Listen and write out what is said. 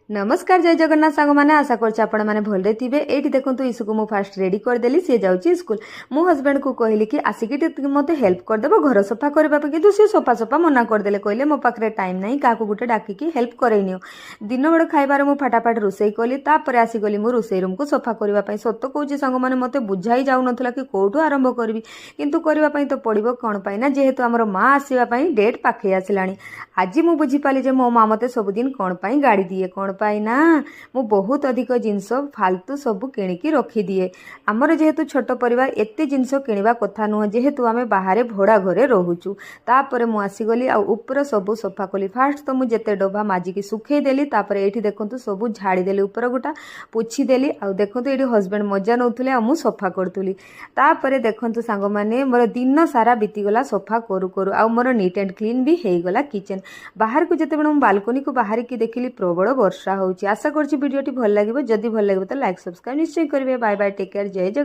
नमस्कार जय जगन्नाथ सांग मैंने आशा कर भले थे ये देखो ईशु को मुझे फास्ट रेडी करदेली सी जाऊँगी स्कूल मो हजबैंड को कहली कि आसिक मत हेल्प करदेव घर सफा करने कि सी सफा सफा मना करदे कहले मो पाखे टाइम ना क्या गोटे डाकिकी हेल्प करनी दिन बेड़ खाइबार मुझे फाटाफाट रोसे कली आसीगली मो रोसे रूम को सफा करने सत कौच सांग मैंने मत बुझाई जाऊन कि कौटू आरंभ करी कितु करने तो पड़ो कौन पाई जेहेतु आम माँ आसवाई डेट पाखे आसला आज मुझे बुझीपाली मो माँ मत सबुदिन कौन पाई गाड़ी दिए कौन पाई ना मु बहुत अधिक जिनस फालतू सब किणिकी रखिदिए आमर जेहेतु छोट परिवार एते जिनस किणवा कथा नुह जेहेतु आम बाहर भड़ा घरे रोचु तापर मु आसीगली ऊपर सब सफा कली फास्ट तो मुझे डब्बा माजिकी सुखे देली तापर एठी देखंतु सब झाड़ीदेली ऊपर गोटा पोछीदेली आ देखंतु एठी हजबैंड मजा नौथुले मु सफा करतुली तापर देखंतु सांग माने मोर दिन सारा बीतीगला सफा करू करू आ मोर नीट एंड क्लीन भी हेगला किचन बाहर को जेतेबेले मु बालकनी को बाहर की देखिली प्रबल वर्षा होची आशा करछि वीडियोटी भल लागिबो जदि भल लागिबो तो लाइक सब्सक्राइब निश्चय करिवे बाय बाय टेक केयर जय जगन्नाथ।